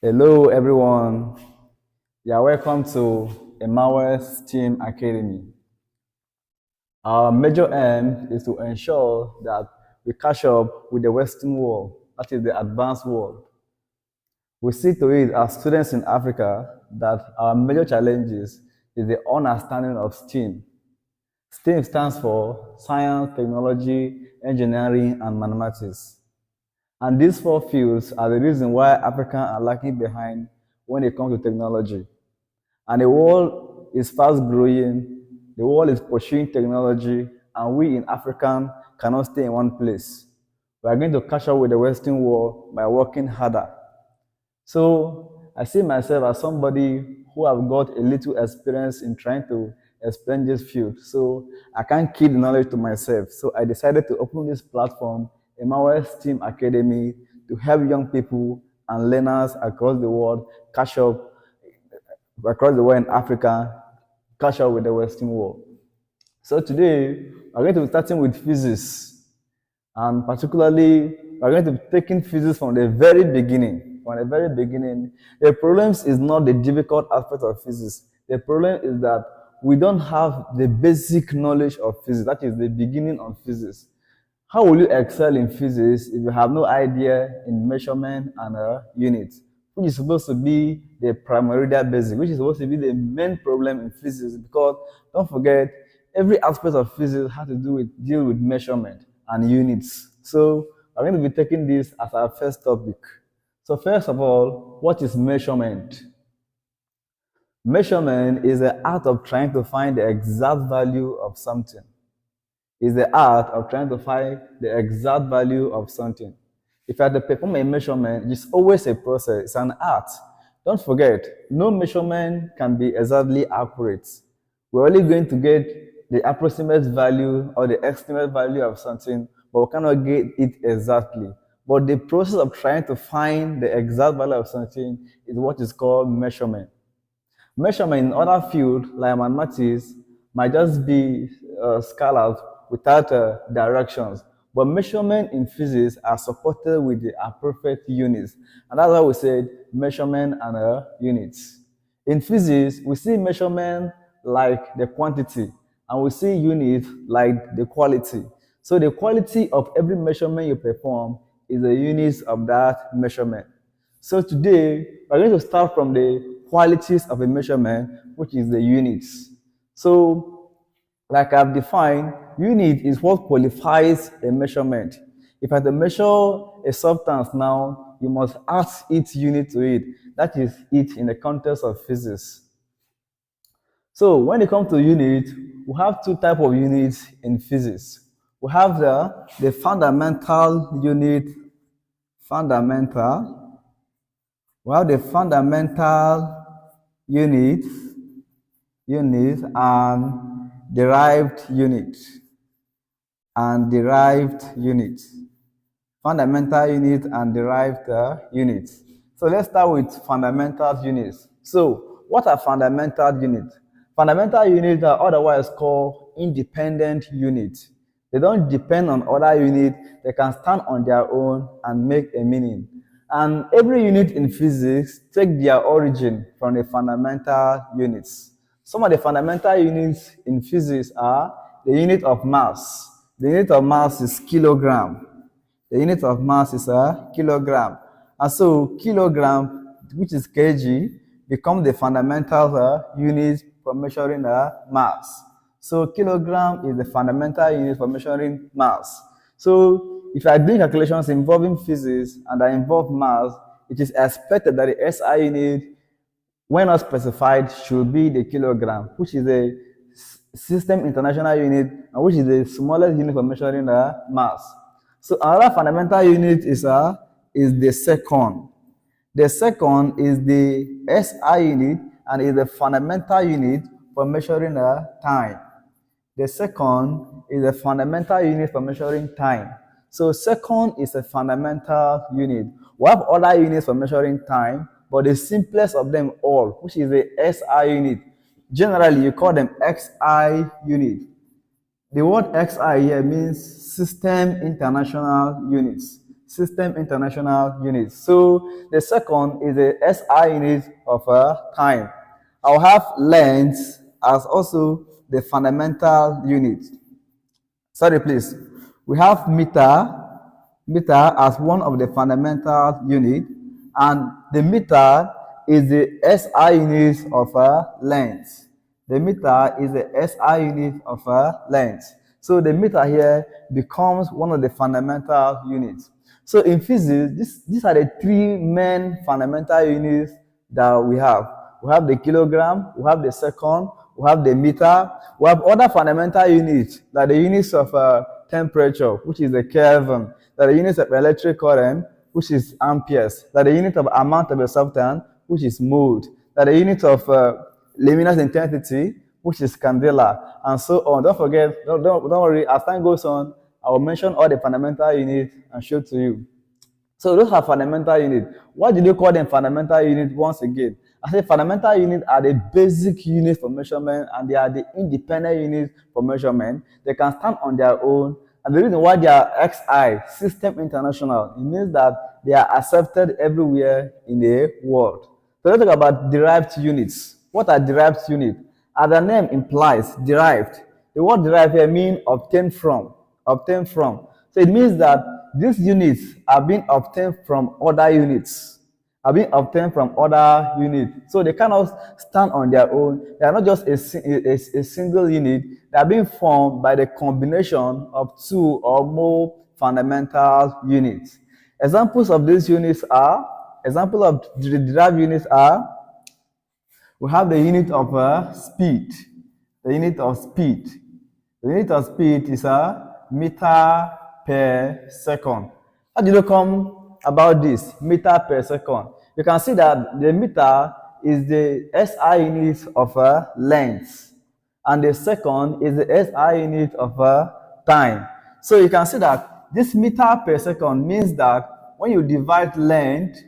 Hello, everyone. You are welcome to EmmanuelSTEMAcademy. Our major aim is to ensure that we catch up with the Western world, that is the advanced world. We see to it as students in Africa that our major challenges is the understanding of STEAM. STEAM stands for science, technology, engineering, and mathematics. And these four fields are the reason why Africans are lagging behind when it comes to technology. And the world is fast growing, the world is pursuing technology, and we in Africa cannot stay in one place. We are going to catch up with the Western world by working harder. So I see myself as somebody who have got a little experience in trying to explain this field. So I can't keep the knowledge to myself. So I decided to open this platform, Emmanuel STEAM Academy, to help young people and learners across the world catch up across the world in Africa, catch up with the Western world. So today, we're going to be starting with physics. And particularly, we're going to be taking physics from the very beginning. From the very beginning, the problem is not the difficult aspect of physics. The problem is that we don't have the basic knowledge of physics. That is the beginning of physics. How will you excel in physics if you have no idea in measurement and units, which is supposed to be the primordial basic, which is supposed to be the main problem in physics? Because don't forget, every aspect of physics has to deal with measurement and units. So I'm going to be taking this as our first topic. So first of all, what is measurement? Measurement is the art of trying to find the exact value of something. Is the art of trying to find the exact value of something. If you have to perform a measurement, it's always a process, it's an art. Don't forget, no measurement can be exactly accurate. We're only going to get the approximate value or the estimate value of something, but we cannot get it exactly. But the process of trying to find the exact value of something is what is called measurement. Measurement in other fields like mathematics might just be scalars without directions. But measurement in physics are supported with the appropriate units. And that's why we said measurement and units. In physics, we see measurement like the quantity, and we see units like the quality. So the quality of every measurement you perform is the units of that measurement. So today, we're going to start from the qualities of a measurement, which is the units. So, like I've defined, unit is what qualifies a measurement. If I have to measure a substance now, you must add its unit to it. That is it in the context of physics. So when it comes to unit, we have two types of units in physics. We have the fundamental unit, fundamental. We have the fundamental unit, and derived unit, fundamental unit and derived units. So let's start with fundamental units. So what are fundamental units? Fundamental units are otherwise called independent units. They don't depend on other units. They can stand on their own and make a meaning. And every unit in physics take their origin from the fundamental units. Some of the fundamental units in physics are the unit of mass. The unit of mass is kilogram. The unit of mass is a kilogram. And so kilogram, which is kg, becomes the fundamental unit for measuring mass. So kilogram is the fundamental unit for measuring mass. So if you are doing calculations involving physics and that involve mass, it is expected that the SI unit, when not specified, should be the kilogram, which is the system international unit, and which is the smallest unit for measuring mass. So another fundamental unit is the second. The second is the SI unit and is the fundamental unit for measuring time. The second is a fundamental unit for measuring time. So second is a fundamental unit. We have other units for measuring time, but the simplest of them all, which is the SI unit. Generally, you call them XI unit. The word XI here means System International Units. System International Unit. So the second is the SI unit of time. I'll have length as also the fundamental unit. Sorry, please. We have meter as one of the fundamental unit, and the meter is the SI unit of length. The meter is the SI unit of length. So the meter here becomes one of the fundamental units. So in physics, these are the three main fundamental units that we have. We have the kilogram, we have the second, we have the meter, we have other fundamental units, like the units of temperature, which is the Kelvin, like the units of electric current, which is amperes, like the unit of amount of a substance, which is mole, like the unit of luminous intensity, which is candela, and so on. Don't forget, don't worry, as time goes on, I will mention all the fundamental units and show to you. So those are fundamental units. Why did you call them fundamental units once again? I say fundamental units are the basic units for measurement, and they are the independent units for measurement. They can stand on their own. And the reason why they are XI, System International, it means that they are accepted everywhere in the world. So let's talk about derived units. What are derived units? As the name implies, derived. The word derived here means obtained from. Obtained from. So it means that these units are being obtained from other units. Are being obtained from other units. So they cannot stand on their own. They are not just a single unit. They are being formed by the combination of two or more fundamental units. Examples of these units are, examples of the derived units are, we have the unit of speed. The unit of speed. The unit of speed is a meter per second. How did you come about this? Meter per second. You can see that the meter is the SI unit of length, and the second is the SI unit of time. So you can see that this meter per second means that when you divide length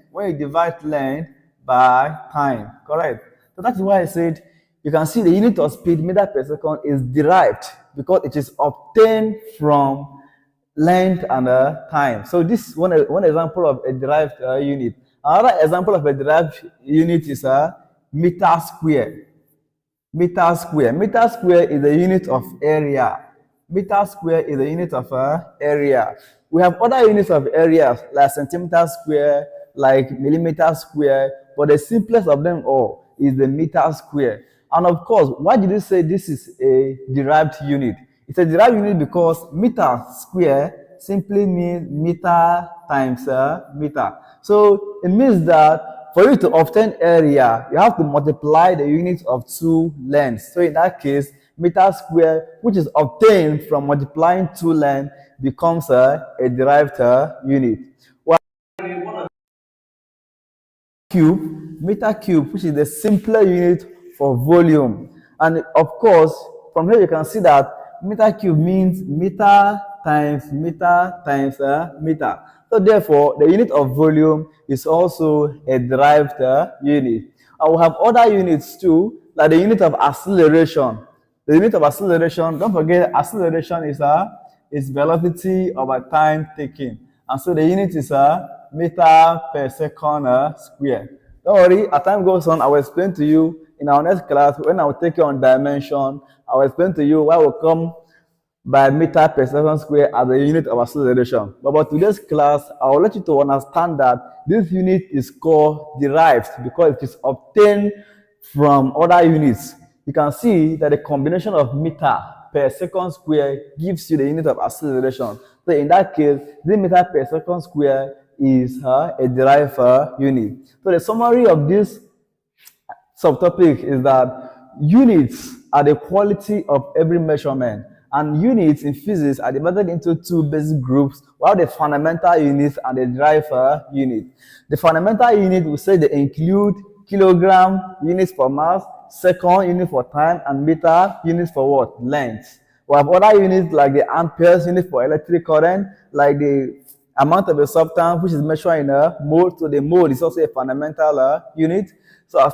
by time, correct? So that's why I said you can see the unit of speed, meter per second, is derived because it is obtained from length and time. So this is one example of a derived unit. Another example of a derived unit is a meter square. Meter square. Meter square is a unit of area. Meter square is a unit of area. We have other units of areas like centimeter square, like millimeter square, but the simplest of them all is the meter square. And of course, why did you say this is a derived unit? It's a derived unit because meter square simply means meter times meter. So it means that for you to obtain area, you have to multiply the units of two lengths. So in that case, meter square, which is obtained from multiplying two lengths, becomes a derived unit. Meter cube, which is the simpler unit for volume. And of course, from here you can see that meter cube means meter times meter times meter. So therefore, the unit of volume is also a derived unit. And we have other units too, like the unit of acceleration. The unit of acceleration, don't forget, acceleration is velocity over time taken. And so the unit is meter per second square. Don't worry, as time goes on, I will explain to you in our next class, when I will take you on dimension, I will explain to you why we come by meter per second square as a unit of acceleration. But today's class, I will let you to understand that this unit is called derived because it is obtained from other units. You can see that the combination of meter per second square gives you the unit of acceleration. So in that case, the meter per second square is a derived unit. So the summary of this subtopic is that units are the quality of every measurement, and units in physics are divided into two basic groups, while the fundamental units and the derived unit. The fundamental unit, we say they include kilogram, units for mass, second, unit for time, and meter, units for what? Length. We have other units like the amperes, unit for electric current, like the amount of a substance, which is measured in a mole. So the mole is also a fundamental unit. So,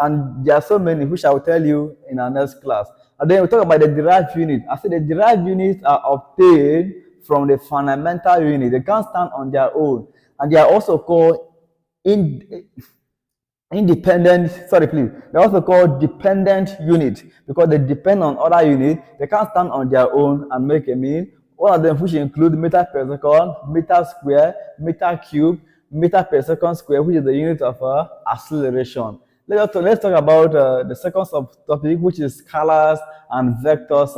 and there are so many which I will tell you in our next class. And then we talk about the derived unit. I said the derived units are obtained from the fundamental unit. They can't stand on their own. And they are also called in, independent, sorry please, they're also called dependent unit because they depend on other units. They can't stand on their own and make a mean. One of them which include meter per second, meter square, meter cube, meter per second square, which is the unit of acceleration. Let's talk about the second subtopic, which is scalars and vectors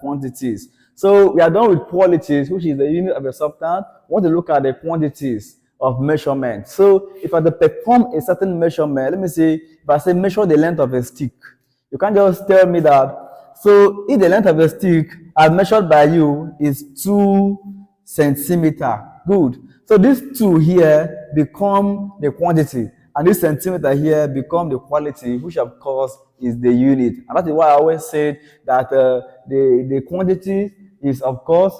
quantities. So we are done with qualities, which is the unit of a substance. We want to look at the quantities of measurement. So if I perform a certain measurement, let me say, if I say measure the length of a stick, you can't just tell me that. So if the length of a stick as measured by you is 2 centimeters, good. So these 2 here become the quantity, and this centimeter here become the quality, which of course is the unit. And that is why I always say that the quantity is of course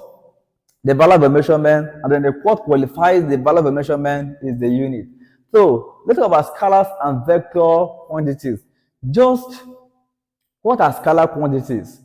the value of a measurement, and then what qualifies the value of a measurement is the unit. So let's talk about scalars and vector quantities. Just what are scalar quantities?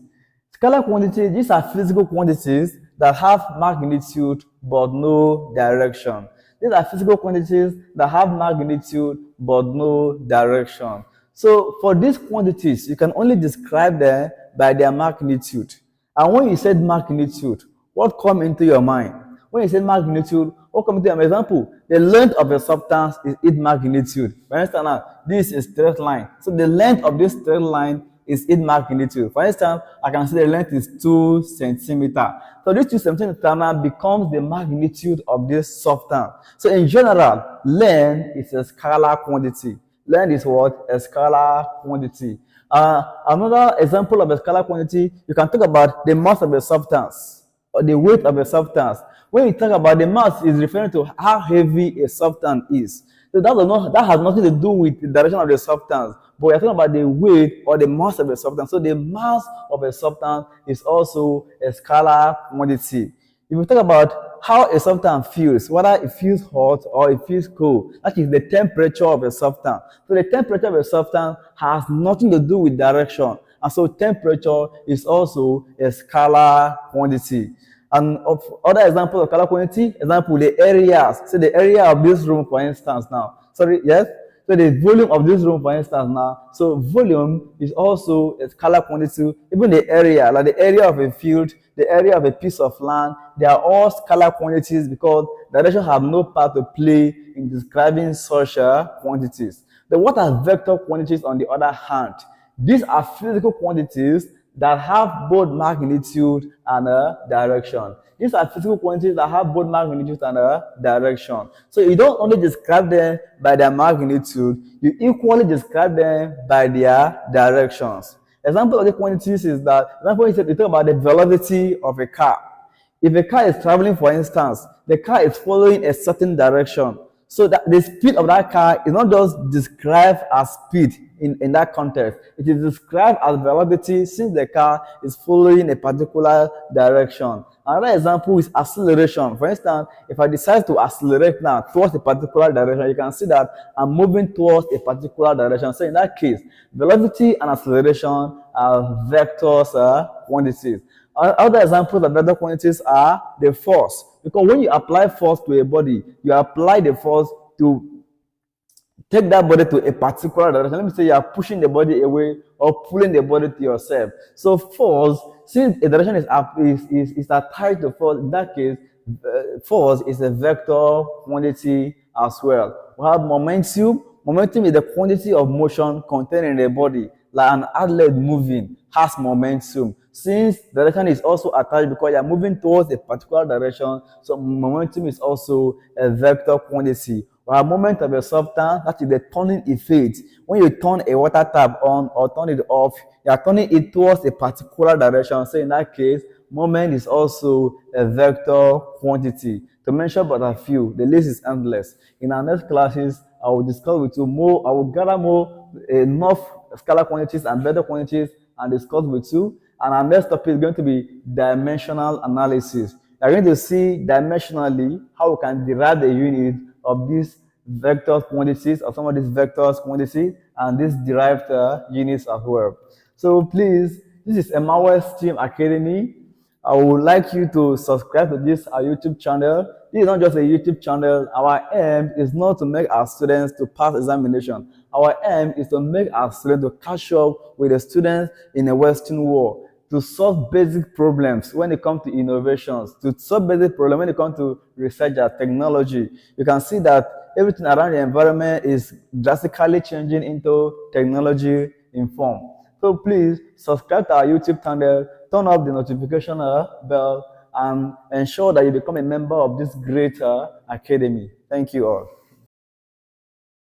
Scalar quantities, these are physical quantities that have magnitude but no direction. These are physical quantities that have magnitude but no direction. So for these quantities, you can only describe them by their magnitude. And when you said magnitude, what comes into your mind? When you say magnitude, what comes into your mind? Example, the length of a substance is its magnitude. For instance, now, this is a straight line. So the length of this straight line is its magnitude. For instance, I can say the length is 2 centimeters. So this 2 centimeters now becomes the magnitude of this substance. So in general, length is a scalar quantity. Length is what? A scalar quantity. Another example of a scalar quantity, you can talk about the mass of a substance or the weight of a substance. When you talk about the mass, is referring to how heavy a substance is. So that has nothing to do with the direction of the substance, but we are talking about the weight or the mass of a substance. So the mass of a substance is also a scalar quantity. If we talk about how a substance feels, whether it feels hot or it feels cold, that is the temperature of a substance. So the temperature of a substance has nothing to do with direction. And so temperature is also a scalar quantity. And of other examples of scalar quantity, example, the areas. So the area of this room, for instance, now. Sorry, yes? So the volume of this room, for instance, now. So volume is also a scalar quantity. Even the area, like the area of a field, the area of a piece of land, they are all scalar quantities because direction have no part to play in describing such quantities. Then what are vector quantities on the other hand? These are physical quantities that have both magnitude and direction. These are physical quantities that have both magnitude and direction. So you don't only describe them by their magnitude, you equally describe them by their directions. Example of the quantities is that, example, you talk about the velocity of a car. If a car is traveling, for instance, the car is following a certain direction. So that the speed of that car is not just described as speed in that context. It is described as velocity since the car is following a particular direction. Another example is acceleration. For instance, if I decide to accelerate now towards a particular direction, you can see that I'm moving towards a particular direction. So in that case, velocity and acceleration are vectors quantities. Other examples of vector quantities are the force. Because when you apply force to a body, you apply the force to take that body to a particular direction. Let me say you are pushing the body away or pulling the body to yourself. So force, since a direction is attached to force, in that case, force is a vector quantity as well. We have momentum. Momentum is the quantity of motion contained in the body, like an athlete moving has momentum. Since direction is also attached because you are moving towards a particular direction, so momentum is also a vector quantity. We have moment of a substance, that is the turning effect. When you turn a water tap on or turn it off, you are turning it towards a particular direction. So in that case, moment is also a vector quantity. To mention but a few, the list is endless. In our next classes, I will discuss with you more, I will gather more enough scalar quantities and vector quantities and discuss with you. And our next topic is going to be dimensional analysis. We are going to see dimensionally how we can derive the unit of these vector quantities, or some of these vectors quantities, and these derived units as well. So please, this is Emmanuel STEAM Academy. I would like you to subscribe to this our YouTube channel. This is not just a YouTube channel. Our aim is not to make our students to pass examination. Our aim is to make our students to catch up with the students in the Western world, to solve basic problems when it comes to innovations, to solve basic problems when it comes to research and technology. You can see that everything around the environment is drastically changing into technology informed. So please subscribe to our YouTube channel, turn off the notification bell, and ensure that you become a member of this great academy. Thank you all.